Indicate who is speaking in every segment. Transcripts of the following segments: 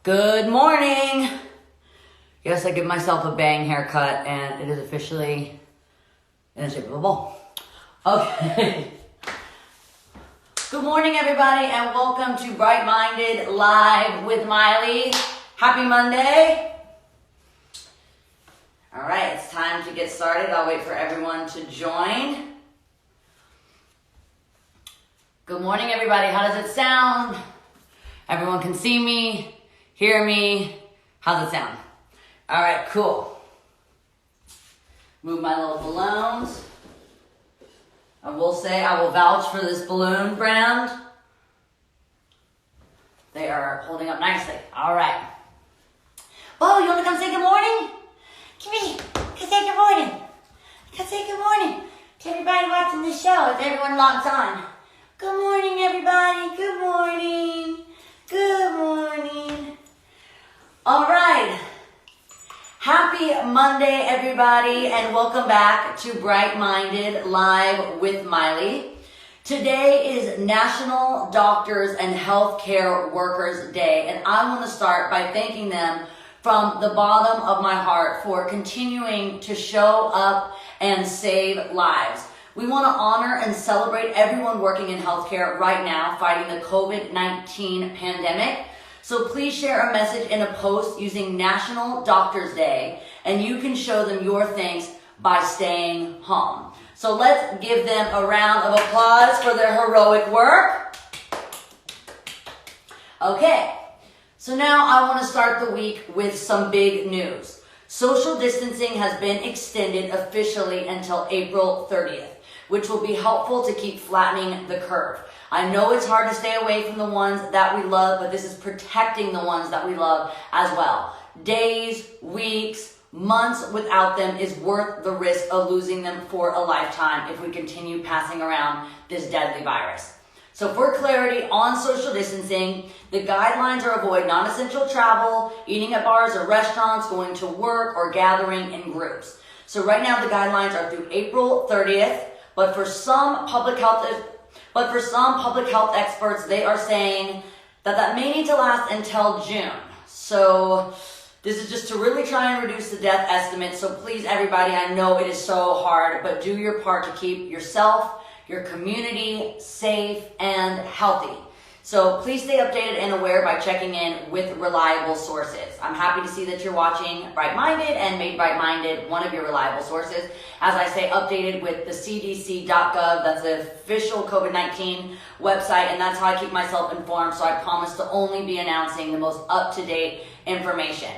Speaker 1: Good morning. Yes, I give myself a bang haircut and it is officially in the shape of a ball. Okay. Good morning, everybody, and welcome to Bright Minded Live with Miley. Happy Monday. All right, it's time to get started. I'll wait for everyone to join. Good morning, everybody. How does it sound? Everyone can see me, hear me. How's it sound? All right, cool. Move my little balloons. I will say I will vouch for this balloon brand. They are holding up nicely. All right. Oh, you want to come say good morning? Come here. Come say good morning. Come say good morning to everybody watching the show as everyone logs on. Good morning, everybody. Good morning. Good morning. All right. Happy Monday, everybody, and welcome back to Bright Minded Live with Miley. Today is National Doctors and Healthcare Workers Day, and I want to start by thanking them from the bottom of my heart for continuing to show up and save lives. We want to honor and celebrate everyone working in healthcare right now fighting the COVID-19 pandemic. So please share a message in a post using National Doctors Day, and you can show them your thanks by staying home. So let's give them a round of applause for their heroic work. Okay, so now I want to start the week with some big news. Social distancing has been extended officially until April 30th, which will be helpful to keep flattening the curve. I know it's hard to stay away from the ones that we love, but this is protecting the ones that we love as well. Days, weeks, months without them is worth the risk of losing them for a lifetime if we continue passing around this deadly virus. So for clarity on social distancing, the guidelines are avoid non-essential travel, eating at bars or restaurants, going to work, or gathering in groups. So right now the guidelines are through April 30th, but for some public health experts, they are saying that may need to last until June. So this is just to really try and reduce the death estimate. So please, everybody, I know it is so hard, but do your part to keep yourself, your community safe and healthy. So please stay updated and aware by checking in with reliable sources. I'm happy to see that you're watching Bright Minded and made Bright Minded one of your reliable sources. As I say, updated with the cdc.gov, that's the official COVID-19 website, and that's how I keep myself informed. So I promise to only be announcing the most up-to-date information.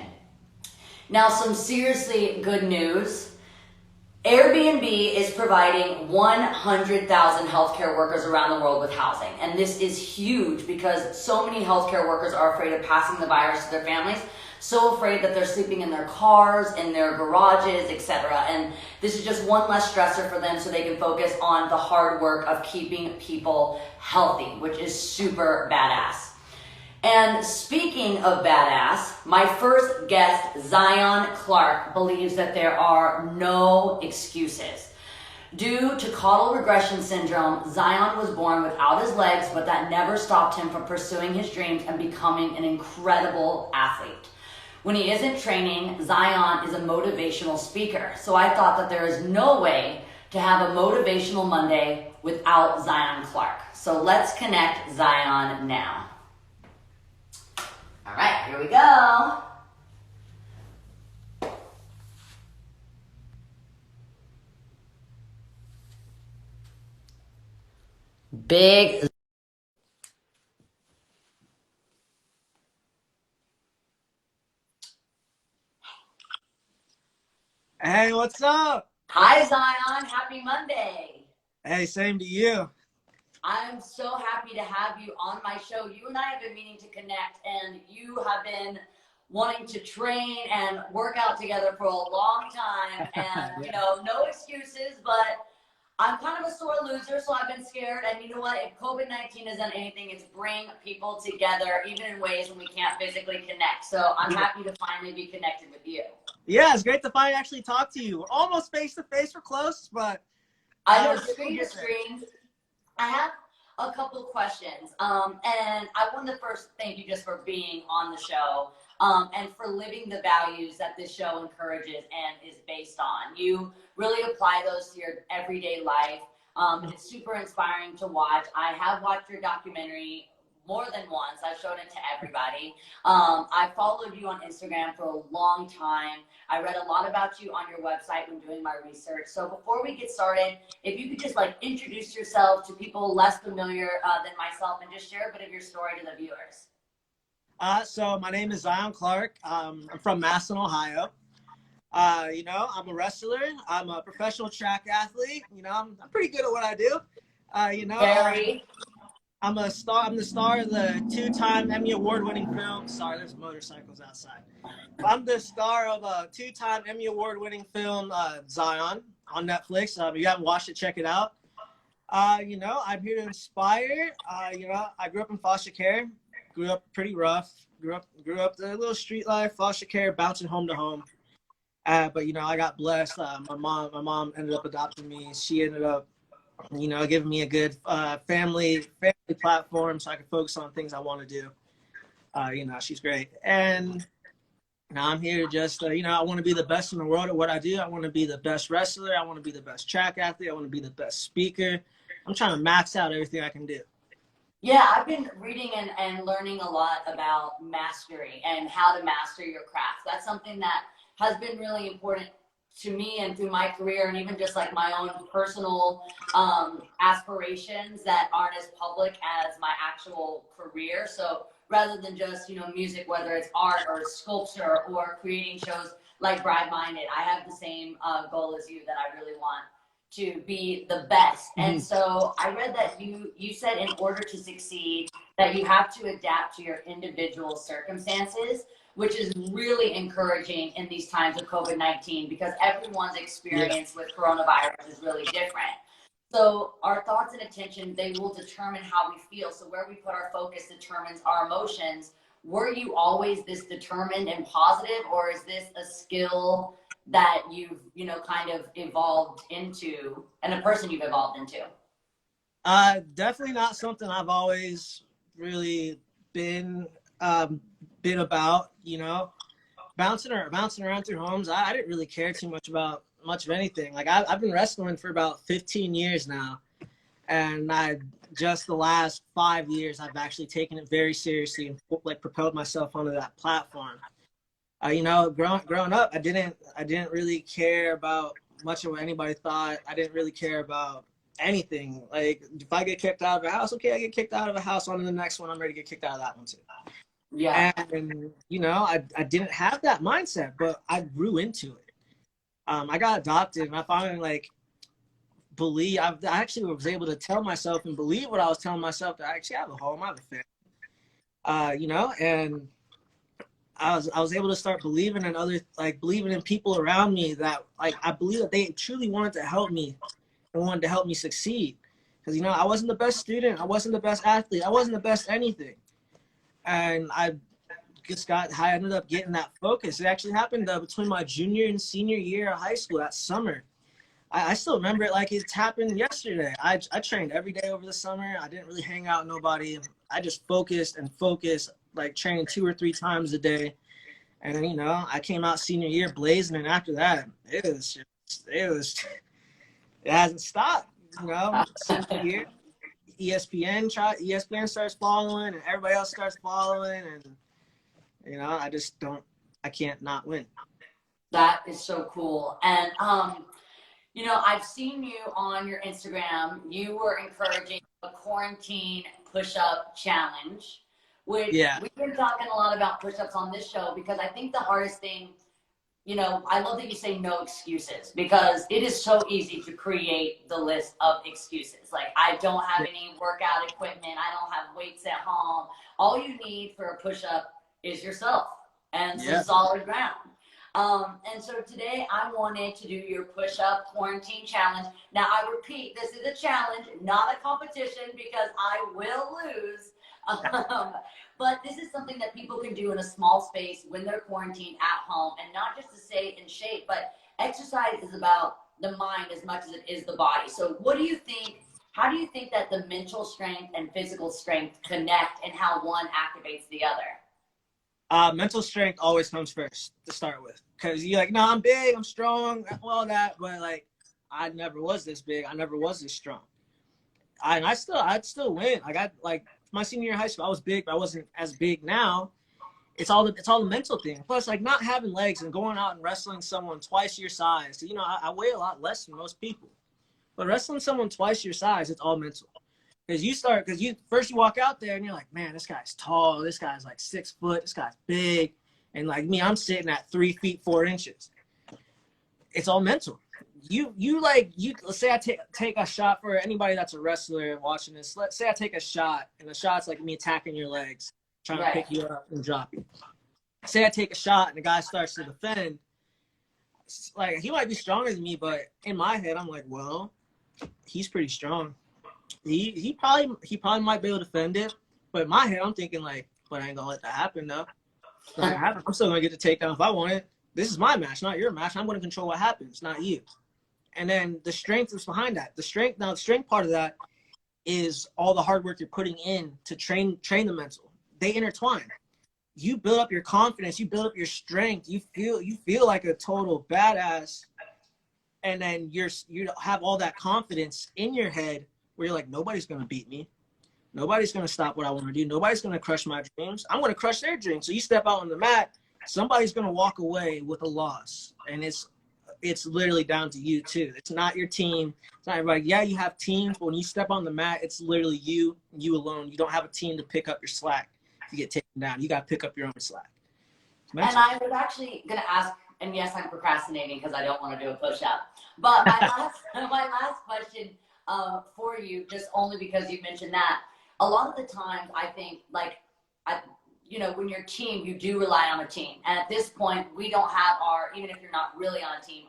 Speaker 1: Now, some seriously good news. Airbnb is providing 100,000 healthcare workers around the world with housing. And this is huge because so many healthcare workers are afraid of passing the virus to their families, so afraid that they're sleeping in their cars, in their garages, etc. And this is just one less stressor for them so they can focus on the hard work of keeping people healthy, which is super badass. And speaking of badass, my first guest, Zion Clark, believes that there are no excuses. Due to caudal regression syndrome, Zion was born without his legs, but that never stopped him from pursuing his dreams and becoming an incredible athlete. When he isn't training, Zion is a motivational speaker. So I thought that there is no way to have a motivational Monday without Zion Clark. So let's connect Zion now. All right, here we go. Big.
Speaker 2: Hey, what's up?
Speaker 1: Hi, Zion. Happy Monday.
Speaker 2: Hey, same to you.
Speaker 1: I'm so happy to have you on my show. You and I have been meaning to connect, and you have been wanting to train and work out together for a long time. And, you know, no excuses, but I'm kind of a sore loser, so I've been scared. And you know what? If COVID-19 has done anything, it's bring people together, even in ways when we can't physically connect. So I'm happy to finally be connected with you.
Speaker 2: Yeah, it's great to finally actually talk to you. Almost face to face, we're close, but
Speaker 1: I know screen to screen. a couple questions. And I want to first thank you just for being on the show, and for living the values that this show encourages and is based on. You really apply those to your everyday life. And it's super inspiring to watch. I have watched your documentary more than once. I've shown it to everybody. I followed you on Instagram for a long time. I read a lot about you on your website when doing my research. So before we get started, if you could just like introduce yourself to people less familiar than myself and just share a bit of your story to the viewers.
Speaker 2: So my name is Zion Clark. I'm from Masson, Ohio. I'm a wrestler. I'm a professional track athlete. I'm pretty good at what I do.
Speaker 1: Very.
Speaker 2: I'm a star. I'm the star of the 2-time Emmy Award-winning film. Sorry, there's motorcycles outside. I'm the star of a 2-time Emmy Award-winning film, Zion, on Netflix. If you haven't watched it, check it out. I'm here to inspire. I grew up in foster care. Grew up pretty rough. Grew up the little street life, foster care, bouncing home to home. But I got blessed. My mom ended up adopting me. She ended up, giving me a good family platform so I could focus on things I want to do. She's great. And now I'm here just, I want to be the best in the world at what I do. I want to be the best wrestler. I want to be the best track athlete. I want to be the best speaker. I'm trying to max out everything I can do.
Speaker 1: Yeah, I've been reading and learning a lot about mastery and how to master your craft. That's something that has been really important to me and through my career, and even just like my own personal aspirations that aren't as public as my actual career. So rather than just, music, whether it's art or sculpture or creating shows like Bride Minded, I have the same goal as you, that I really want to be the best. And so I read that you said in order to succeed that you have to adapt to your individual circumstances, which is really encouraging in these times of COVID-19 because everyone's experience with coronavirus is really different. So our thoughts and attention, they will determine how we feel. So where we put our focus determines our emotions. Were you always this determined and positive, or is this a skill that you've, kind of evolved into, and a person you've evolved into?
Speaker 2: Definitely not something I've always really been about, bouncing around through homes. I didn't really care too much about much of anything. Like I've been wrestling for about 15 years now, and just the last 5 years I've actually taken it very seriously and like propelled myself onto that platform. Growing up, I didn't really care about much of what anybody thought. I didn't really care about anything. Like if I get kicked out of a house, okay, I get kicked out of a house, on to the next one. I'm ready to get kicked out of that one too.
Speaker 1: Yeah.
Speaker 2: And I didn't have that mindset, but I grew into it. I got adopted, and I finally I actually was able to tell myself and believe what I was telling myself, that I actually have a home, I have a family. And I was able to start believing in believing in people around me that I believe that they truly wanted to help me and wanted to help me succeed. Because I wasn't the best student, I wasn't the best athlete, I wasn't the best anything. And I ended up getting that focus. It actually happened between my junior and senior year of high school that summer. I still remember it like it happened yesterday. I trained every day over the summer. I didn't really hang out with nobody. I just focused, like training 2 or 3 times a day. And I came out senior year blazing, and after that, it hasn't stopped. Senior year, ESPN starts following, and everybody else starts following, and I can't not win.
Speaker 1: That is so cool. And I've seen you on your Instagram. You were encouraging a quarantine push-up challenge, which we've been talking a lot about push-ups on this show, because I think the hardest thing, I love that you say no excuses, because it is so easy to create the list of excuses. Like, I don't have any workout equipment. I don't have weights at home. All you need for a push-up is yourself and some solid ground. And so today I wanted to do your push-up quarantine challenge. Now, I repeat, this is a challenge, not a competition, because I will lose. But this is something that people can do in a small space when they're quarantined at home, and not just to stay in shape, but exercise is about the mind as much as it is the body. So what do you think How do you think that the mental strength and physical strength connect and how one activates the other?
Speaker 2: Mental strength always comes first to start with, because you're like, no, I'm big, I'm strong, all that, but like, I never was this big, I never was this strong. I'd still win. I got like my senior year of high school, I was big, but I wasn't as big now. It's all the mental thing. Plus, like not having legs and going out and wrestling someone twice your size. You know, I weigh a lot less than most people, but wrestling someone twice your size, it's all mental. Because you walk out there and you're like, man, this guy's tall. This guy's like 6 foot. This guy's big. And like me, I'm sitting at 3 feet 4 inches. It's all mental. Let's say I take a shot for anybody that's a wrestler watching this. Let's say I take a shot and the shot's like me attacking your legs, trying to pick you up and drop you. Say I take a shot and the guy starts to defend. Like he might be stronger than me, but in my head, I'm like, well, he's pretty strong. He probably might be able to defend it, but in my head, I'm thinking like, but I ain't gonna let that happen though. I'm still gonna get the takedown if I want it. This is my match, not your match. I'm gonna control what happens, not you. And then the strength is behind that. The strength part of that is all the hard work you're putting in to train the mental. They intertwine. You build up your confidence, you build up your strength, you feel like a total badass, and then you have all that confidence in your head where you're like, nobody's gonna beat me, nobody's gonna stop what I want to do, nobody's gonna crush my dreams. I'm gonna crush their dreams. So you step out on the mat, somebody's gonna walk away with a loss, and it's literally down to you too. It's not your team. It's not everybody. Yeah, you have teams, but when you step on the mat, it's literally you alone. You don't have a team to pick up your slack. If you get taken down, you got to pick up your own slack.
Speaker 1: And I was actually going to ask, and yes, I'm procrastinating because I don't want to do a push-up. But my last question for you, just only because you mentioned that, a lot of the times I think, when you're a team, you do rely on a team. And at this point, we don't have even if you're not really on a team,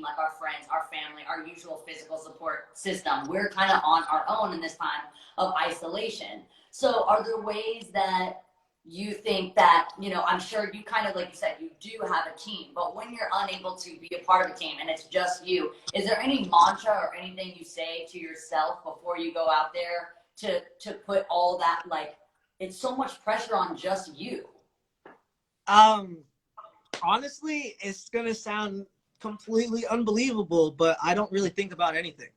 Speaker 1: like our friends, our family, our usual physical support system. We're kind of on our own in this time of isolation. So are there ways that you think that, I'm sure you kind of, like you said, you do have a team, but when you're unable to be a part of a team and it's just you, is there any mantra or anything you say to yourself before you go out there to put all that, like, it's so much pressure on just you?
Speaker 2: Honestly, it's going to sound completely unbelievable, but I don't really think about anything.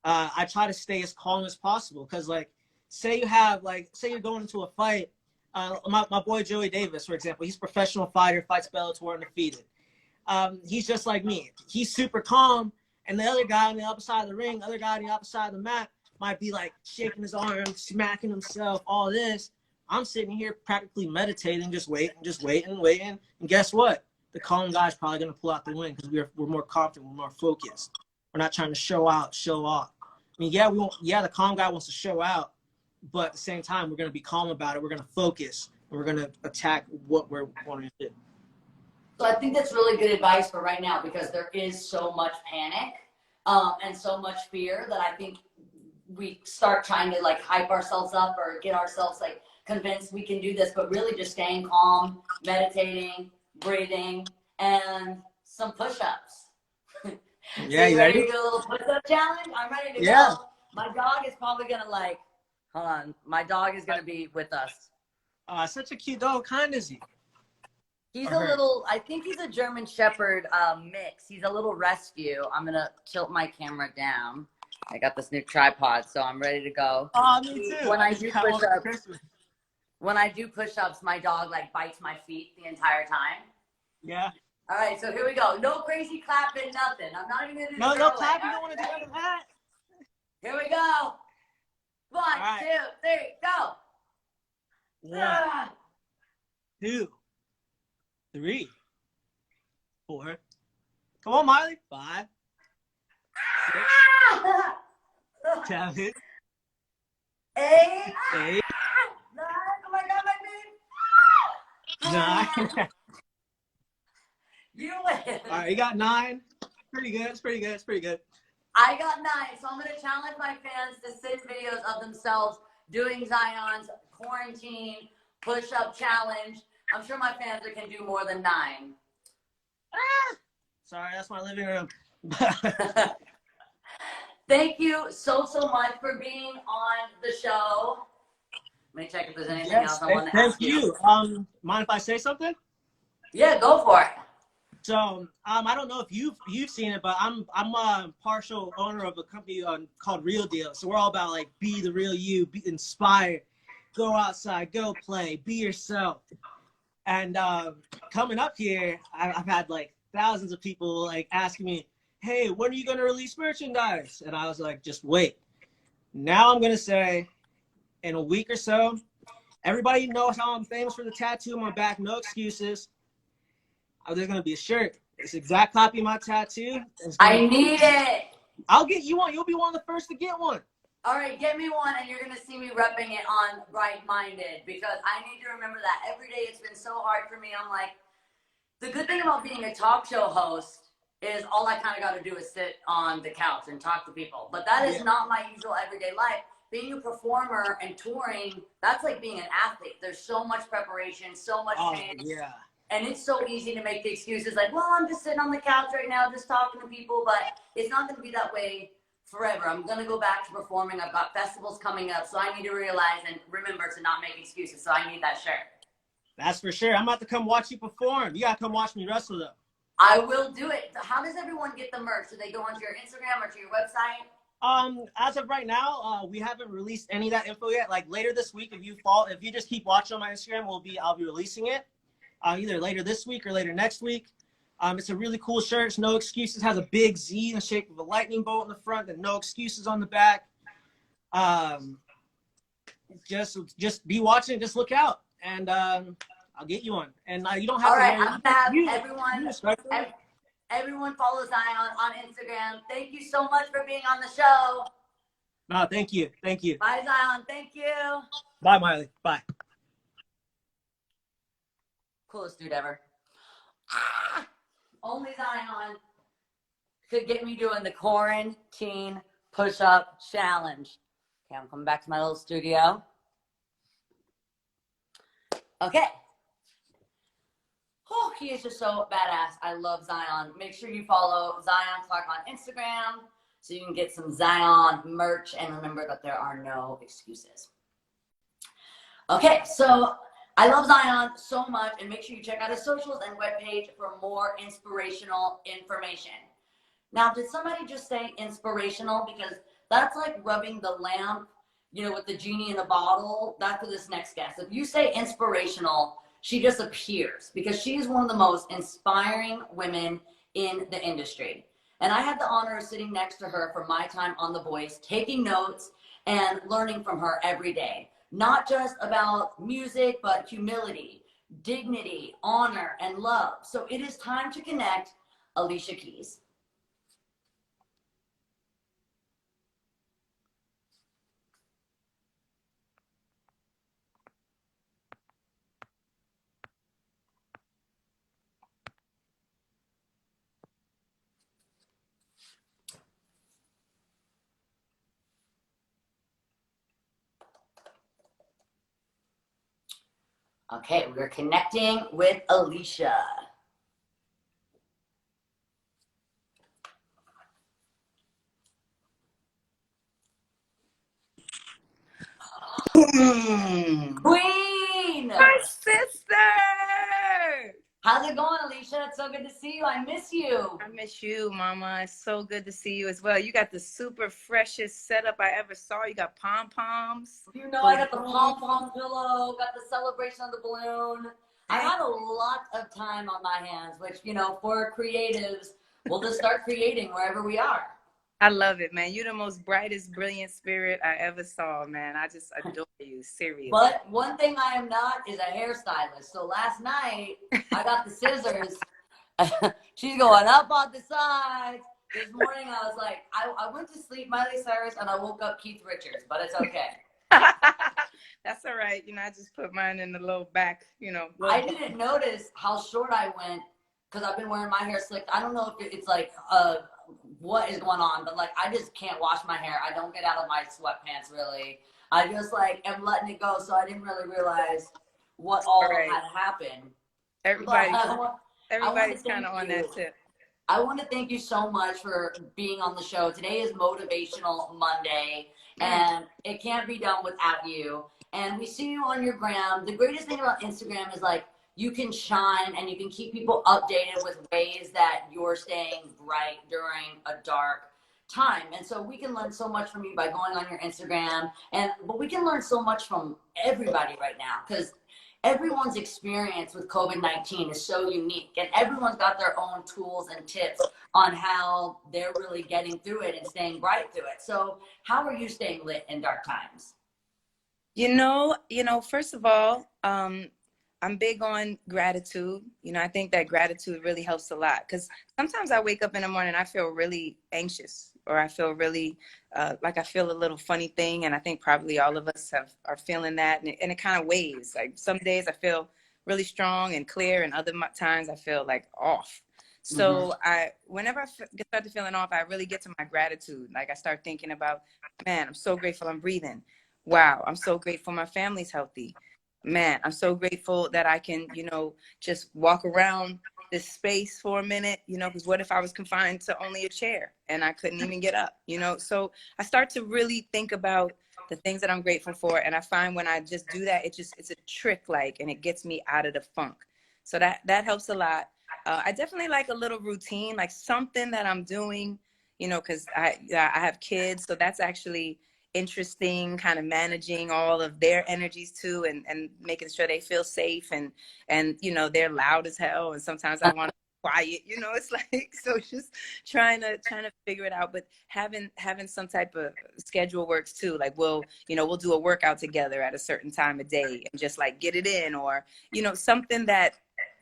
Speaker 2: I try to stay as calm as possible because, like, say you're going into a fight. My boy Joey Davis, for example, he's a professional fighter, fights Bellator undefeated. He's just like me. He's super calm, and the other guy on the other side of the ring, other guy on the opposite side of the mat might be like shaking his arm, smacking himself, all this. I'm sitting here practically meditating, just waiting. And guess what? The calm guy's probably going to pull out the win because we're more confident, we're more focused. We're not trying to show off. I mean, the calm guy wants to show out, but at the same time, we're going to be calm about it. We're going to focus. And we're going to attack what we're wanting to do.
Speaker 1: So I think that's really good advice for right now because there is so much panic and so much fear that I think we start trying to like hype ourselves up or get ourselves like convinced we can do this, but really just staying calm, meditating, breathing, and some push-ups.
Speaker 2: Yeah,
Speaker 1: you ready to do a little push-up challenge? I'm ready to go. My dog is probably going to hold on. My dog is going to be with us.
Speaker 2: Such a cute dog. What kind is he?
Speaker 1: He's I think he's a German Shepherd mix. He's a little rescue. I'm going to tilt my camera down. I got this new tripod, so I'm ready to go.
Speaker 2: Oh, me too.
Speaker 1: When I do push-ups, my dog bites my feet the entire time.
Speaker 2: Yeah.
Speaker 1: All right, so here we go. No crazy clapping, nothing. I'm not even gonna do
Speaker 2: no clapping. You don't want to do any of that.
Speaker 1: Here we go. 1, 2, 3, go.
Speaker 2: 1, 2, 3, 4. Come on, Miley. 5, 6, 7, 8.
Speaker 1: 9. Oh my God, my knee.
Speaker 2: 9.
Speaker 1: You win.
Speaker 2: All right, you got 9. Pretty good. It's pretty good.
Speaker 1: I got 9, so I'm gonna challenge my fans to send videos of themselves doing Zion's quarantine push-up challenge. I'm sure my fans can do more than 9.
Speaker 2: Sorry, that's my living room.
Speaker 1: Thank you so much for being on the show. Let me check if there's anything else I want to
Speaker 2: thank
Speaker 1: ask you.
Speaker 2: you. Mind if I say something?
Speaker 1: Yeah, go for it.
Speaker 2: So, I don't know if you've seen it, but I'm a partial owner of a company called Real Deal. So we're all about like be the real you, be inspired, go outside, go play, be yourself. And coming up here, I've had like thousands of people like asking me, "Hey, when are you gonna release merchandise?" And I was like, "Just wait." Now I'm gonna say, in a week or so, everybody knows how I'm famous for the tattoo on my back. No excuses. There's gonna be a shirt. It's exact copy of my tattoo.
Speaker 1: I need it.
Speaker 2: I'll get you one. You'll be one of the first to get one.
Speaker 1: All right, get me one, and you're gonna see me repping it on Bright Minded, because I need to remember that every day. It's been so hard for me. I'm like, the good thing about being a talk show host is all I kind of got to do is sit on the couch and talk to people. But that is not my usual everyday life. Being a performer and touring, that's like being an athlete. There's so much preparation, so much pain.
Speaker 2: Yeah.
Speaker 1: And it's so easy to make the excuses like, well, I'm just sitting on the couch right now, just talking to people. But it's not going to be that way forever. I'm going to go back to performing. I've got festivals coming up. So I need to realize and remember to not make excuses. So I need that shirt.
Speaker 2: That's for sure. I'm about to come watch you perform. You got to come watch me wrestle, though.
Speaker 1: I will do it. How does everyone get the merch? Do they go onto your Instagram or to your website?
Speaker 2: As of right now, we haven't released any of that info yet. Like later this week, if you just keep watching on my Instagram, I'll be releasing it. Either later this week or later next week. It's a really cool shirt. It's No Excuses. Has a big Z in the shape of a lightning bolt in the front and No Excuses on the back. Just be watching. Just look out, and I'll get you one. And you don't have
Speaker 1: All
Speaker 2: to.
Speaker 1: Right, I'm gonna have everyone follow Zion on Instagram. Thank you so much for being on the show.
Speaker 2: No, thank you.
Speaker 1: Bye, Zion. Thank you.
Speaker 2: Bye, Miley. Bye.
Speaker 1: Coolest dude ever. Only Zion could get me doing the quarantine push-up challenge. Okay, I'm coming back to my little studio. Okay. Oh, he is just so badass. I love Zion. Make sure you follow Zion Clark on Instagram so you can get some Zion merch, and remember that there are no excuses. Okay, so I love Zion so much, and make sure you check out his socials and webpage for more inspirational information. Now, did somebody just say inspirational? Because that's like rubbing the lamp, with the genie in the bottle. That's for this next guest. If you say inspirational, she just appears, because she is one of the most inspiring women in the industry. And I had the honor of sitting next to her for my time on The Voice, taking notes and learning from her every day. Not just about music, but humility, dignity, honor, and love. So it is time to connect Alicia Keys. Okay, we're connecting with Alicia. Queen!
Speaker 3: My sister!
Speaker 1: How's it going, Alicia? It's so good to see you. I miss you.
Speaker 3: I miss you, Mama. It's so good to see you as well. You got the super freshest setup I ever saw. You got pom-poms.
Speaker 1: I got the pom-pom pillow, got the celebration of the balloon. I had a lot of time on my hands, which, for creatives, we'll just start creating wherever we are.
Speaker 3: I love it, man. You're the most brightest, brilliant spirit I ever saw, man. I just adore you, seriously.
Speaker 1: But one thing I am not is a hairstylist. So last night, I got the scissors. She's going up on the sides. This morning, I was like, I went to sleep Miley Cyrus, and I woke up Keith Richards, but it's okay.
Speaker 3: That's all right. I just put mine in the little back,
Speaker 1: I didn't notice how short I went because I've been wearing my hair slicked. I don't know if it's like what is going on, but like I just can't wash my hair. I don't get out of my sweatpants really. I just am letting it go, so I didn't really realize what all had happened.
Speaker 3: Everybody's kind of on that tip.
Speaker 1: I want to thank you so much for being on the show. Today is Motivational Monday, and it can't be done without you. And we see you on your gram. The greatest thing about Instagram is like you can shine and you can keep people updated with ways that you're staying bright during a dark time. And so we can learn so much from you by going on your Instagram. But we can learn so much from everybody right now because everyone's experience with COVID-19 is so unique and everyone's got their own tools and tips on how they're really getting through it and staying bright through it. So how are you staying lit in dark times?
Speaker 3: First of all, I'm big on gratitude. I think that gratitude really helps a lot because sometimes I wake up in the morning and I feel really anxious or I feel really like I feel a little funny thing. And I think probably all of us are feeling that. And it kind of waves. Like some days I feel really strong and clear and other times I feel like off. So whenever I start to feeling off, I really get to my gratitude. Like I start thinking about, man, I'm so grateful I'm breathing. Wow, I'm so grateful my family's healthy. Man, I'm so grateful that I can, just walk around this space for a minute, because what if I was confined to only a chair and I couldn't even get up, So I start to really think about the things that I'm grateful for. And I find when I just do that, it's a trick and it gets me out of the funk. So that helps a lot. I definitely like a little routine, like something that I'm doing, because I have kids. So that's actually interesting, kind of managing all of their energies too, and making sure they feel safe and they're loud as hell, and sometimes I want to be quiet, it's like, so just trying to figure it out, but having some type of schedule works too. Like we'll do a workout together at a certain time of day and just like get it in, or something that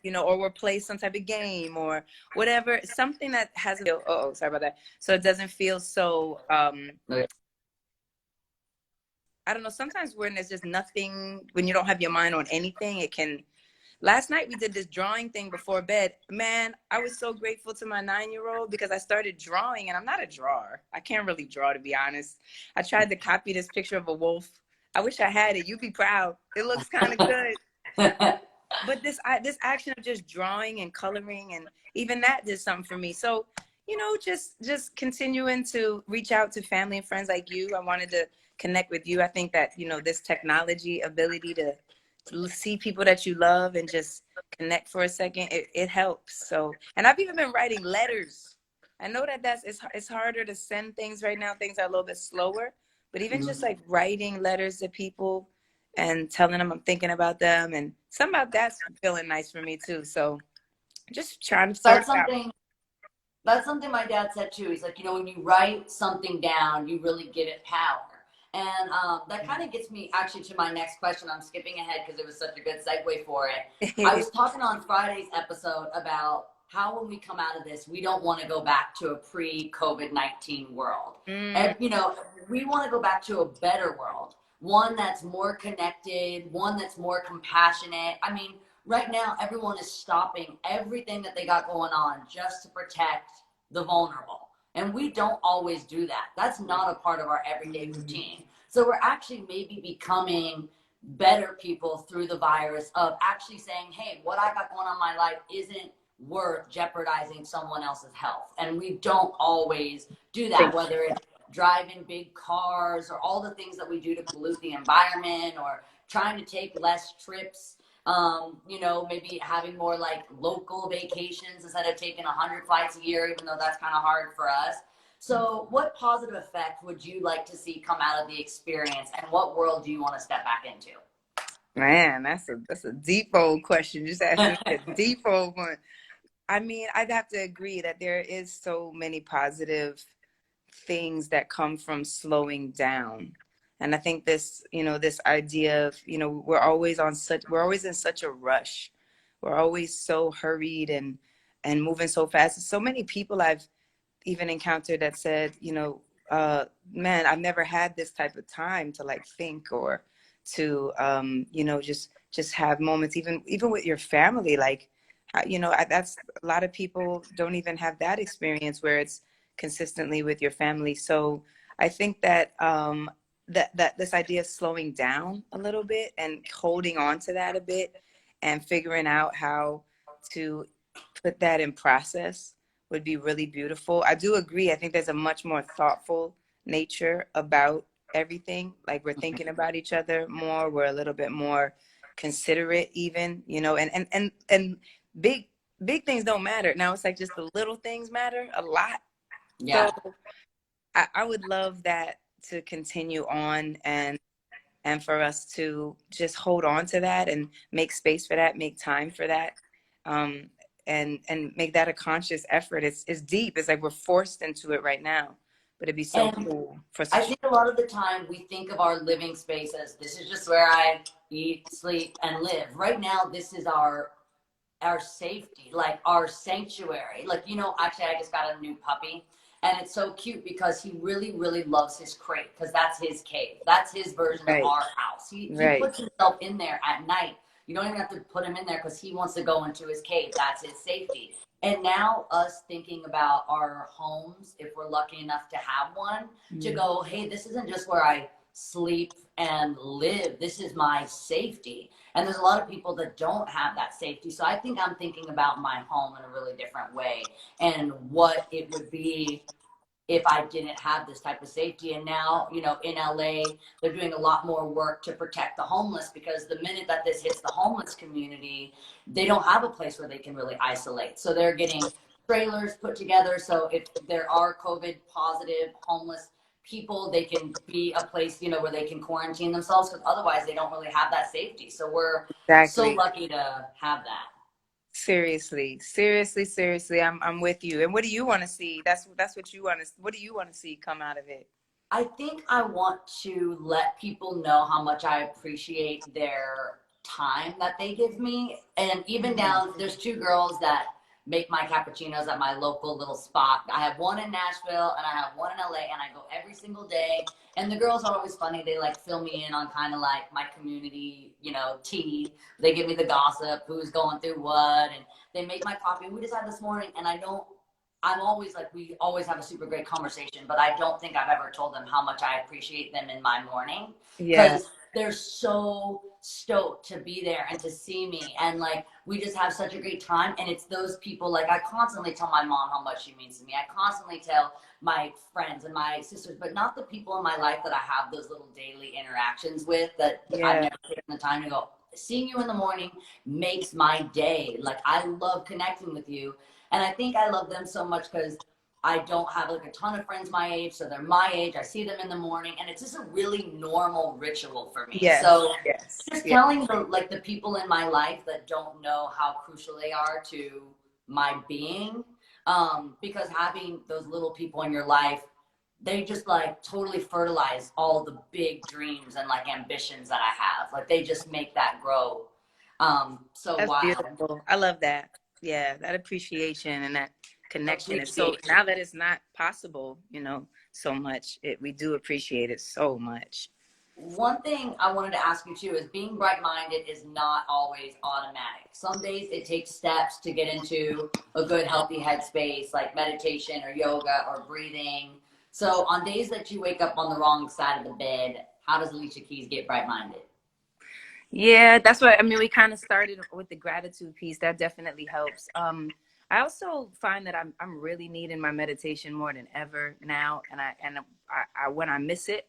Speaker 3: or we'll play some type of game or whatever, something that has sorry about that, so it doesn't feel so I don't know, sometimes when there's just nothing, when you don't have your mind on anything, it can. Last night we did this drawing thing before bed. Man, I was so grateful to my 9-year-old because I started drawing, and I'm not a drawer. I can't really draw, to be honest. I tried to copy this picture of a wolf. I wish I had it. You'd be proud. It looks kind of good. But this action of just drawing and coloring, and even that did something for me. So, just continuing to reach out to family and friends like you. I wanted to connect with you. I think that, this technology ability to see people that you love and just connect for a second, it helps. So, and I've even been writing letters. I know that it's harder to send things right now. Things are a little bit slower, but even just like writing letters to people and telling them I'm thinking about them, and somehow that's feeling nice for me too. So just trying to sort it out.
Speaker 1: That's something my dad said too. He's like, when you write something down, you really give it power. And that kind of gets me actually to my next question. I'm skipping ahead because it was such a good segue for it. I was talking on Friday's episode about how when we come out of this, we don't want to go back to a pre-COVID-19 world. And, we want to go back to a better world, one that's more connected, one that's more compassionate. I mean, right now, everyone is stopping everything that they got going on just to protect the vulnerable. And we don't always do that. That's not a part of our everyday routine. So we're actually maybe becoming better people through the virus of actually saying, hey, what I got going on in my life isn't worth jeopardizing someone else's health. And we don't always do that, whether it's driving big cars or all the things that we do to pollute the environment or trying to take less trips. Maybe having more like local vacations instead of taking 100 flights a year, even though that's kind of hard for us. So what positive effect would you like to see come out of the experience, and what world do you want to step back into?
Speaker 3: Man, that's a deep old question. Just asking me a deep old one. I mean, I'd have to agree that there is so many positive things that come from slowing down. And I think this idea of, we're always in such a rush. We're always so hurried and moving so fast. So many people I've even encountered that said, man, I've never had this type of time to like think or to, just have moments, even with your family. Like, that's a lot of people don't even have that experience where it's consistently with your family. So I think that, that this idea of slowing down a little bit and holding on to that a bit and figuring out how to put that in process would be really beautiful. I do agree. I think there's a much more thoughtful nature about everything. Like we're thinking about each other more. We're a little bit more considerate even, you know, and big things don't matter. Now it's like just the little things matter a lot.
Speaker 1: Yeah.
Speaker 3: So I would love that to continue on and for us to just hold on to that and make space for that, make time for that, um, and make that a conscious effort. It's deep. It's like we're forced into it right now, but it'd be so
Speaker 1: And
Speaker 3: cool for
Speaker 1: I
Speaker 3: such.
Speaker 1: think a lot of the time we think of our living space as this is just where I eat, sleep, and live. Right now, this is our safety, like our sanctuary. Like, you know, actually I just got a new puppy and it's so cute because he really, really loves his crate because that's his cave. That's his version of
Speaker 3: Right,
Speaker 1: our house. He
Speaker 3: right,
Speaker 1: puts himself in there at night. You don't even have to put him in there because he wants to go into his cave. That's his safety. And now us thinking about our homes, if we're lucky enough to have one, to go, hey, this isn't just where I sleep and live. This is my safety. And there's a lot of people that don't have that safety. So I think I'm thinking about my home in a really different way and what it would be if I didn't have this type of safety. And now, you know, in LA, they're doing a lot more work to protect the homeless because the minute that this hits the homeless community, they don't have a place where they can really isolate. So they're getting trailers put together. So if there are COVID positive homeless people, they can be a place, you know, where they can quarantine themselves because otherwise they don't really have that safety. So we're so
Speaker 3: exactly.
Speaker 1: lucky to have that.
Speaker 3: Seriously, I'm with you. And what do you want to see? That's what you want to. What do you want to see come out of it?
Speaker 1: I think I want to let people know how much I appreciate their time that they give me. And even down, there's two girls that make my cappuccinos at my local little spot. I have one in Nashville and I have one in LA, and I go every single day. And the girls are always funny. They like fill me in on kind of like my community, you know, tea. They give me the gossip, who's going through what, and they make my coffee. We just had this morning, and I'm always like, we always have a super great conversation, but I don't think I've ever told them how much I appreciate them in my morning
Speaker 3: Yeah.
Speaker 1: because they're so stoked to be there and to see me. And like, we just have such a great time. And it's those people, like, I constantly tell my mom how much she means to me. I constantly tell my friends and my sisters, but not the people in my life that I have those little daily interactions with that I've
Speaker 3: Yeah.
Speaker 1: never taken the time to go, seeing you in the morning makes my day. Like, I love connecting with you. And I think I love them so much because I don't have like a ton of friends my age. So they're my age. I see them in the morning and it's just a really normal ritual for me.
Speaker 3: Yes.
Speaker 1: So
Speaker 3: Yes.
Speaker 1: just
Speaker 3: Yes.
Speaker 1: telling the people in my life that don't know how crucial they are to my being. Because having those little people in your life, they just like totally fertilize all the big dreams and like ambitions that I have. Like they just make that grow. So
Speaker 3: That's
Speaker 1: wild.
Speaker 3: beautiful. I love that. Yeah, that appreciation and that connection is so.
Speaker 1: Appreciation.
Speaker 3: Now that it's not possible, you know, so much. We do appreciate it so much.
Speaker 1: One thing I wanted to ask you too is being bright-minded is not always automatic. Some days it takes steps to get into a good, healthy headspace, like meditation or yoga or breathing. So on days that you wake up on the wrong side of the bed, how does Alicia Keys get bright-minded?
Speaker 3: Yeah, that's what I mean. We kind of started with the gratitude piece. That definitely helps. I also find that I'm really needing my meditation more than ever now, and I when I miss it,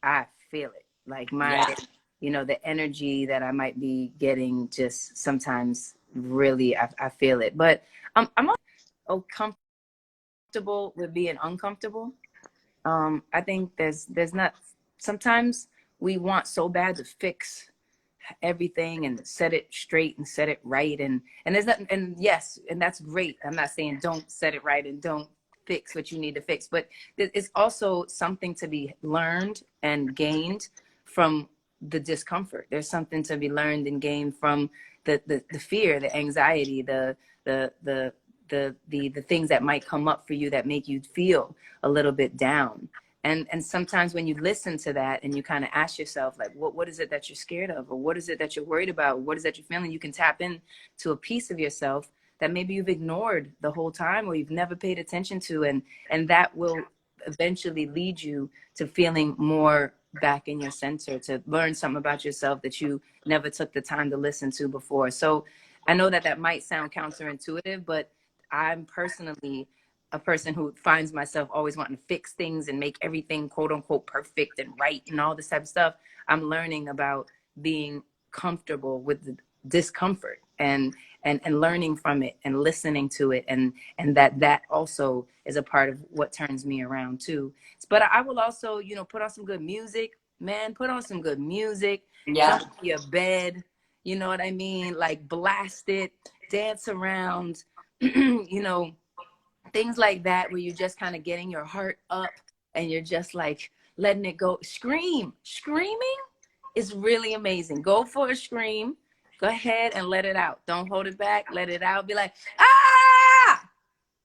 Speaker 3: I feel it. Like my,
Speaker 1: Yeah.
Speaker 3: you know, the energy that I might be getting just sometimes really I feel it. But I'm also comfortable with being uncomfortable. I think there's not sometimes we want so bad to fix everything and set it straight and set it right and there's nothing, and yes, and that's great. I'm not saying don't set it right and don't fix what you need to fix, but it's also something to be learned and gained from the discomfort. There's something to be learned and gained from the fear, the anxiety, the things that might come up for you that make you feel a little bit down. And sometimes when you listen to that and you kind of ask yourself, like, what is it that you're scared of? Or what is it that you're worried about? What is that you're feeling? You can tap in to a piece of yourself that maybe you've ignored the whole time or you've never paid attention to. And that will eventually lead you to feeling more back in your center, to learn something about yourself that you never took the time to listen to before. So I know that that might sound counterintuitive, but I'm personally a person who finds myself always wanting to fix things and make everything quote unquote perfect and right and all this type of stuff. I'm learning about being comfortable with the discomfort and learning from it and listening to it, and that also is a part of what turns me around too. But I will also, you know, put on some good music, man. Put on some good music,
Speaker 1: Yeah.
Speaker 3: jump into your bed, you know what I mean, like blast it, dance around, you know, things like that, where you're just kind of getting your heart up and you're just like letting it go. Screaming is really amazing. Go for a scream. Go ahead and let it out. Don't hold it back. Let it out. Be like, ah,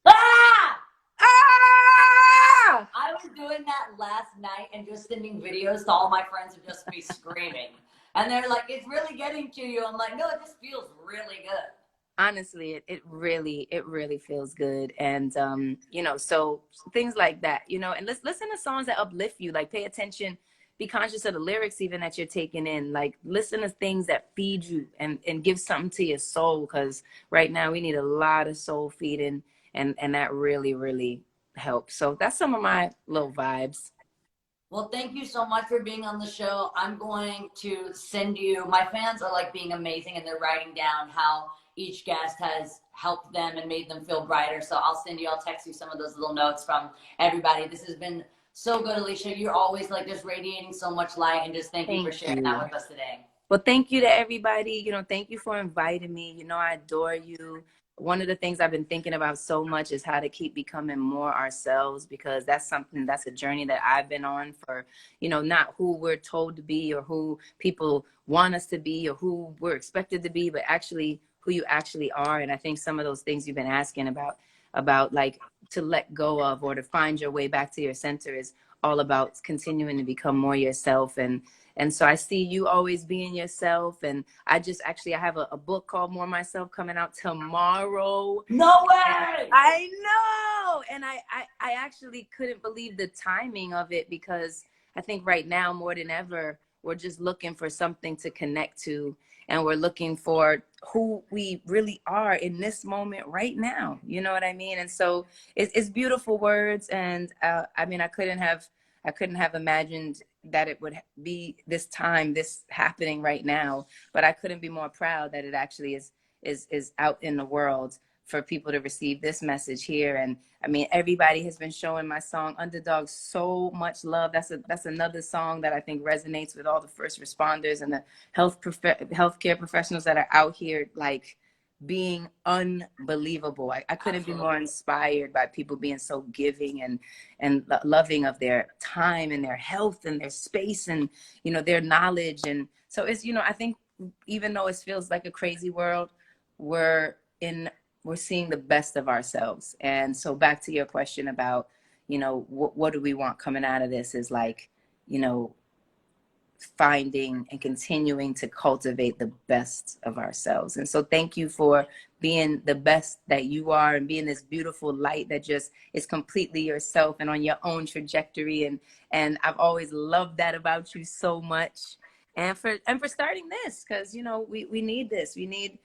Speaker 1: Ah!
Speaker 3: ah.
Speaker 1: I was doing that last night and just sending videos to all my friends and just me screaming. And they're like, it's really getting to you. I'm like, no, it just feels really good.
Speaker 3: Honestly, it really feels good. And you know, so things like that, you know, and listen to songs that uplift you, like pay attention, be conscious of the lyrics even that you're taking in, like listen to things that feed you and give something to your soul, because right now we need a lot of soul feeding, and that really helps. So that's some of my little vibes.
Speaker 1: Well, thank you so much for being on the show. I'm going to send you, my fans are like being amazing and they're writing down how each guest has helped them and made them feel brighter. So I'll text you some of those little notes from everybody. This has been so good, Alicia. You're always like just radiating so much light, and just thank you for
Speaker 3: Thank
Speaker 1: sharing
Speaker 3: you.
Speaker 1: that with us today.
Speaker 3: Well, thank you to everybody. You know, thank you for inviting me. You know, I adore you. One of the things I've been thinking about so much is how to keep becoming more ourselves, because that's something, that's a journey that I've been on for, you know, not who we're told to be or who people want us to be or who we're expected to be, but actually who you actually are. And I think some of those things you've been asking about like to let go of or to find your way back to your center is all about continuing to become more yourself. And so I see you always being yourself. And I have a book called More Myself coming out tomorrow.
Speaker 1: No way!
Speaker 3: I know. And I actually couldn't believe the timing of it, because I think right now more than ever, we're just looking for something to connect to. And we're looking for who we really are in this moment right now. You know what I mean? And so it's beautiful words. And I mean, I couldn't have imagined that it would be this time, this happening right now. But I couldn't be more proud that it actually is out in the world for people to receive this message here. And I mean, everybody has been showing my song Underdog so much love. That's another song that I think resonates with all the first responders and the healthcare professionals that are out here, like being unbelievable. I couldn't be more inspired by people being so giving and loving of their time and their health and their space and, you know, their knowledge. And so it's, you know, I think even though it feels like a crazy world, we're seeing the best of ourselves. And so back to your question about, you know, what do we want coming out of this, is like, you know, finding and continuing to cultivate the best of ourselves. And so thank you for being the best that you are and being this beautiful light that just is completely yourself and on your own trajectory. And I've always loved that about you so much. And for starting this, because, you know, we need this. We need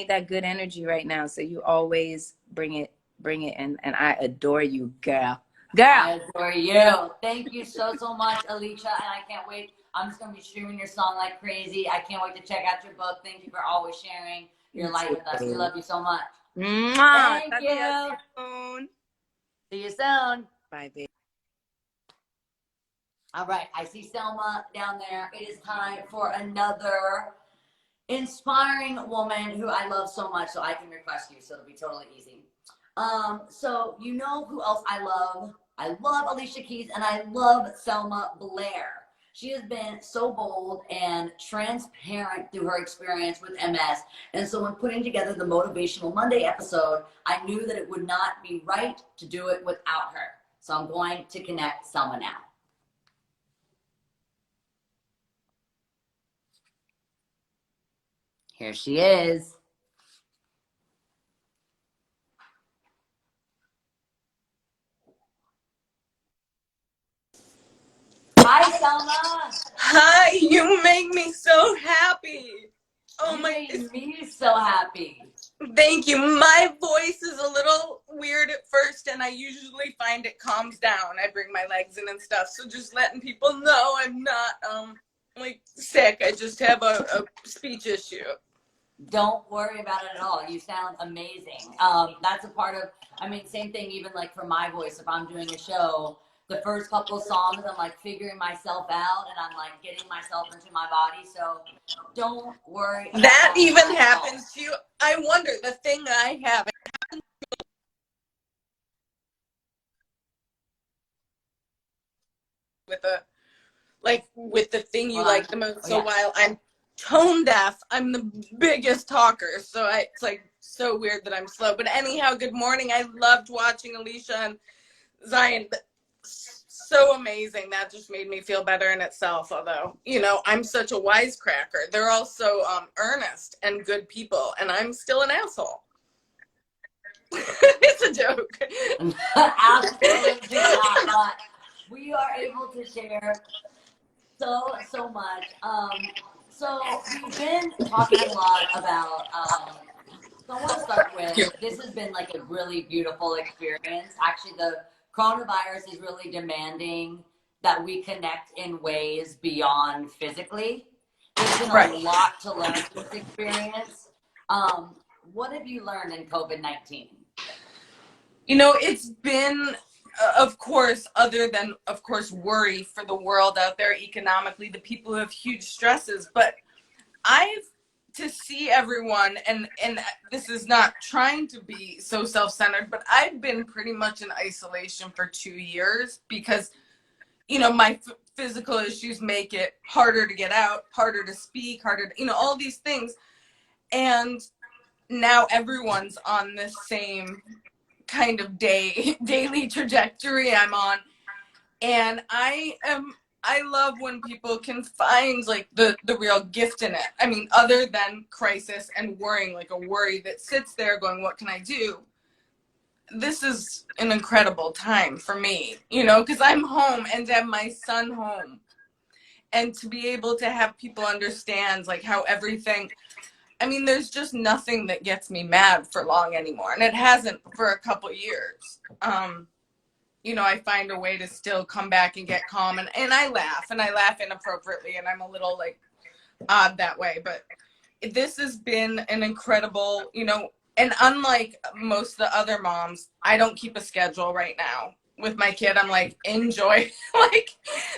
Speaker 3: that good energy right now. So you always bring it. And I adore you, girl.
Speaker 1: I adore you. Thank you so much, Alicia. And I can't wait. I'm just going to be streaming your song like crazy. I can't wait to check out your book. Thank you for always sharing your light with us. We love you so much.
Speaker 3: Mwah.
Speaker 1: Thank you.
Speaker 3: Soon.
Speaker 1: See you soon.
Speaker 3: Bye, baby.
Speaker 1: All right. I see Selma down there. It is time for another inspiring woman who I love so much. So I can request you. So it'll be totally easy. So you know who else I love? I love Alicia Keys and I love Selma Blair. She has been so bold and transparent through her experience with MS. And so when putting together the Motivational Monday episode, I knew that it would not be right to do it without her. So I'm going to connect Selma now. Here she is. Hi, Selma.
Speaker 4: Hi, you make me so happy. Oh
Speaker 1: You
Speaker 4: my
Speaker 1: made
Speaker 4: goodness.
Speaker 1: me so happy.
Speaker 4: Thank you. My voice is a little weird at first, and I usually find it calms down. I bring my legs in and stuff. So just letting people know I'm not like sick. I just have a speech issue.
Speaker 1: Don't worry about it at all. You sound amazing. That's a part of, I mean, same thing, even like for my voice, if I'm doing a show, the first couple of songs, I'm like figuring myself out and I'm like getting myself into my body. So don't worry.
Speaker 4: That even happens to you. I wonder, the thing that I have with the thing you like the most. So while I'm tone deaf, I'm the biggest talker. So it's like so weird that I'm slow. But anyhow, good morning. I loved watching Alicia and Zion. So amazing. That just made me feel better in itself. Although, you know, I'm such a wisecracker. They're all so earnest and good people, and I'm still an asshole. It's a joke.
Speaker 1: Absolutely not. We are able to share so much. So we've been talking a lot about. So I want to start with, this has been like a really beautiful experience. Actually, the coronavirus is really demanding that we connect in ways beyond physically. There's been a lot to learn from this experience. What have you learned in COVID-19?
Speaker 4: You know, it's been, of course, other than, of course, worry for the world out there economically, the people who have huge stresses, but to see everyone, and this is not trying to be so self-centered, but I've been pretty much in isolation for 2 years because, you know, my physical issues make it harder to get out, harder to speak, harder to, you know, all these things. And now everyone's on this same kind of daily trajectory I'm on. And I love when people can find like the real gift in it. I mean, other than crisis and worrying, like a worry that sits there going, what can I do? This is an incredible time for me, you know, because I'm home and to have my son home and to be able to have people understand like how everything, I mean, there's just nothing that gets me mad for long anymore. And it hasn't for a couple years. You know, I find a way to still come back and get calm, and I laugh inappropriately, and I'm a little like odd that way, but this has been an incredible, you know, and unlike most of the other moms, I don't keep a schedule right now with my kid. I'm like, enjoy, like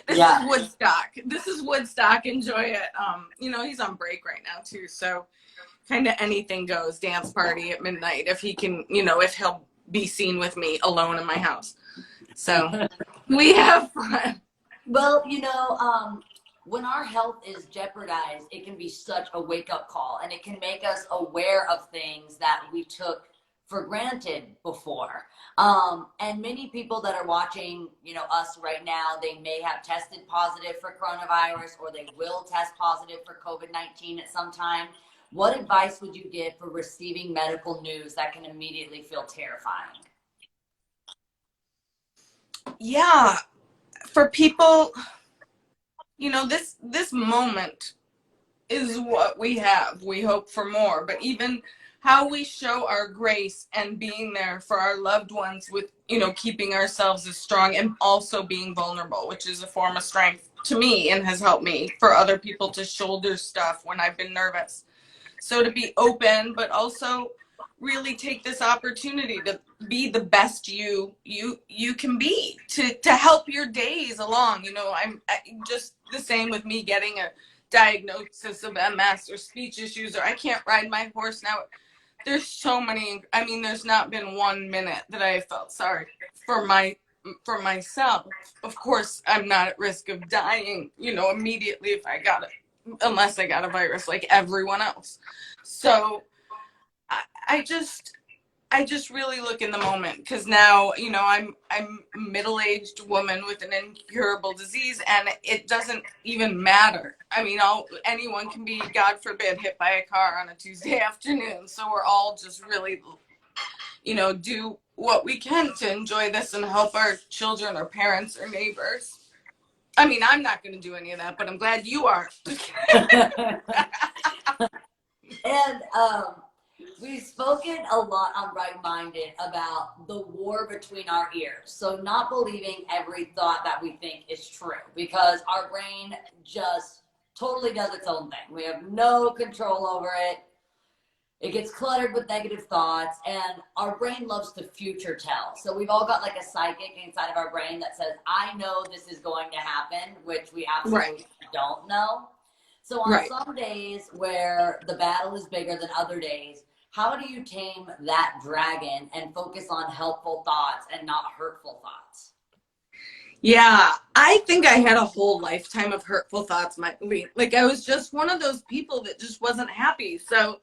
Speaker 4: this is Woodstock, enjoy it. You know, he's on break right now too, so kind of anything goes, dance party at midnight if he can, you know, if he'll be seen with me alone in my house. So we have fun.
Speaker 1: Well, you know, when our health is jeopardized, it can be such a wake-up call, and it can make us aware of things that we took for granted before. And many people that are watching, you know, us right now, they may have tested positive for coronavirus, or they will test positive for COVID-19 at some time. What advice would you give for receiving medical news that can immediately feel terrifying?
Speaker 4: Yeah, for people, you know, this moment is what we have. We hope for more, but even how we show our grace and being there for our loved ones with, you know, keeping ourselves as strong and also being vulnerable, which is a form of strength to me and has helped me for other people to shoulder stuff when I've been nervous. So to be open, but also really take this opportunity to be the best you can be, to help your days along. You know, I'm just the same with me getting a diagnosis of MS or speech issues, or I can't ride my horse now. There's so many, I mean, there's not been 1 minute that I felt sorry for myself. Of course, I'm not at risk of dying, you know, immediately if I got it, unless I got a virus like everyone else. So I just really look in the moment, because now, you know, I'm a middle-aged woman with an incurable disease, and it doesn't even matter. I mean, anyone can be, God forbid, hit by a car on a Tuesday afternoon. So we're all just really, you know, do what we can to enjoy this and help our children or parents or neighbors. I mean, I'm not going to do any of that, but I'm glad you are.
Speaker 1: And We've spoken a lot on Right Minded about the war between our ears. So, not believing every thought that we think is true because our brain just totally does its own thing. We have no control over it. It gets cluttered with negative thoughts, and our brain loves to future tell. So, we've all got like a psychic inside of our brain that says, I know this is going to happen, which we absolutely don't know. So, on some days where the battle is bigger than other days, how do you tame that dragon and focus on helpful thoughts and not hurtful thoughts?
Speaker 4: Yeah, I think I had a whole lifetime of hurtful thoughts, Miley. Like, I was just one of those people that just wasn't happy. So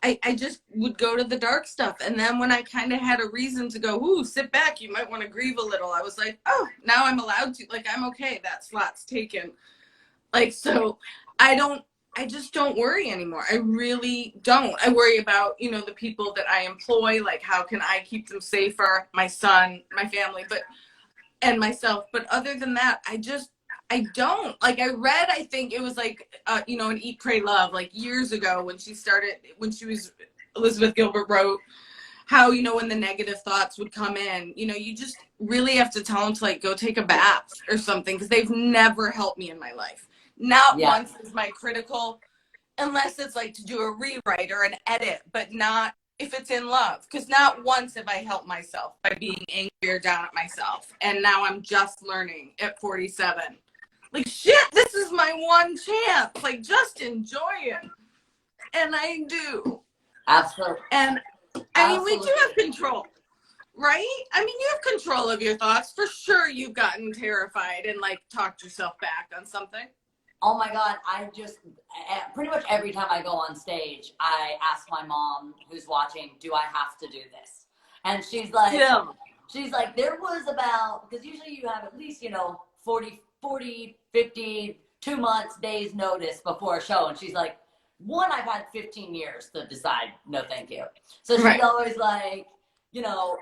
Speaker 4: I just would go to the dark stuff. And then when I kind of had a reason to go, ooh, sit back, you might want to grieve a little, I was like, oh, now I'm allowed to. Like, I'm okay. That slot's taken. Like, so I just don't worry anymore. I really don't. I worry about, you know, the people that I employ, like how can I keep them safer, my son, my family, and myself. But other than that, I don't. Like, I read, I think it was like, you know, an Eat, Pray, Love, like years ago when Elizabeth Gilbert wrote how, you know, when the negative thoughts would come in, you know, you just really have to tell them to like go take a bath or something because they've never helped me in my life. Not once is my critical, unless it's like to do a rewrite or an edit, but not if it's in love. Because not once have I helped myself by being angry or down at myself. And now I'm just learning at 47. Like, shit, this is my one chance. Like, just enjoy it. And I do.
Speaker 1: Absolutely.
Speaker 4: And I mean, we do have control, right? I mean, you have control of your thoughts. For sure, you've gotten terrified and like talked yourself back on something.
Speaker 1: Oh my God, I just, pretty much every time I go on stage, I ask my mom who's watching, do I have to do this? And she's like, there was about, because usually you have at least, you know, 40, 50, 2 months, days notice before a show. And she's like, one, I've had 15 years to decide, no thank you. So she's always like, you know,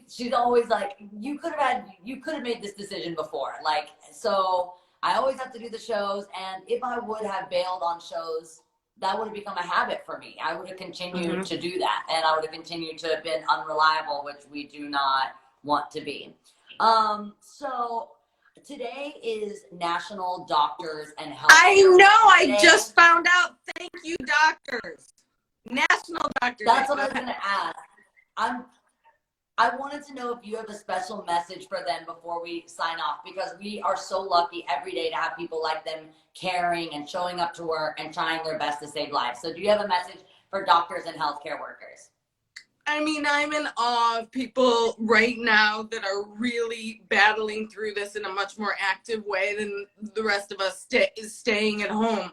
Speaker 1: she's always like, you could have made this decision before. Like, so I always have to do the shows, and if I would have bailed on shows, that would have become a habit for me. I would have continued to do that, and I would have continued to have been unreliable, which we do not want to be. So today is National Doctors and Health.
Speaker 4: I know, I just found out. Thank you, doctors. National Doctors.
Speaker 1: That's what I was going to ask. I wanted to know if you have a special message for them before we sign off, because we are so lucky every day to have people like them caring and showing up to work and trying their best to save lives. So do you have a message for doctors and healthcare workers?
Speaker 4: I mean, I'm in awe of people right now that are really battling through this in a much more active way than the rest of us staying at home.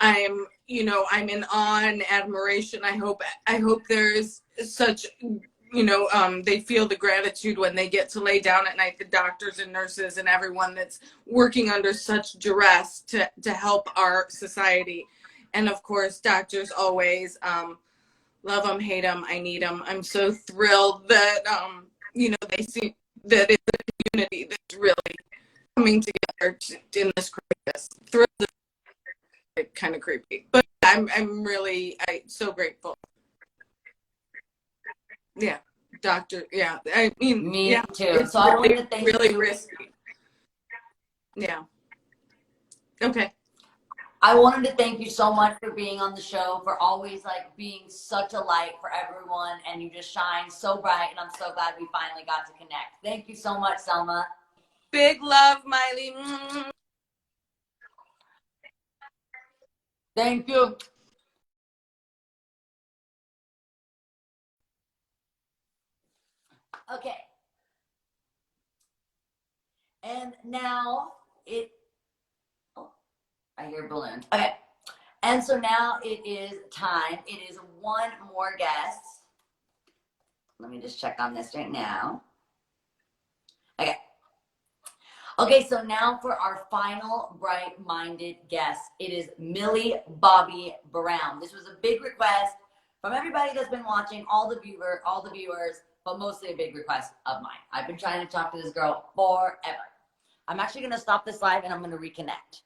Speaker 4: I'm in awe and admiration. I hope there's such, you know, they feel the gratitude when they get to lay down at night, the doctors and nurses and everyone that's working under such duress to help our society. And of course, doctors always, love them, hate them, I need them. I'm so thrilled that, you know, they see that it's a community that's really coming together in this crisis. Thrilled is kind of creepy, but I'm so grateful. Yeah, doctor. Yeah, I mean,
Speaker 1: me too.
Speaker 4: It's
Speaker 1: so really, I wanted to thank
Speaker 4: really
Speaker 1: you.
Speaker 4: Risky. Yeah. Okay.
Speaker 1: I wanted to thank you so much for being on the show, for always like being such a light for everyone, and you just shine so bright, and I'm so glad we finally got to connect. Thank you so much, Selma.
Speaker 4: Big love, Miley.
Speaker 1: Thank you. Okay. And now I hear balloons. Okay. And so now it is time. It is one more guest. Let me just check on this right now. Okay. Okay, so now for our final bright-minded guest, it is Millie Bobby Brown. This was a big request from everybody that's been watching, all the viewers, but mostly a big request of mine. I've been trying to talk to this girl forever. I'm actually going to stop this live and I'm going to reconnect.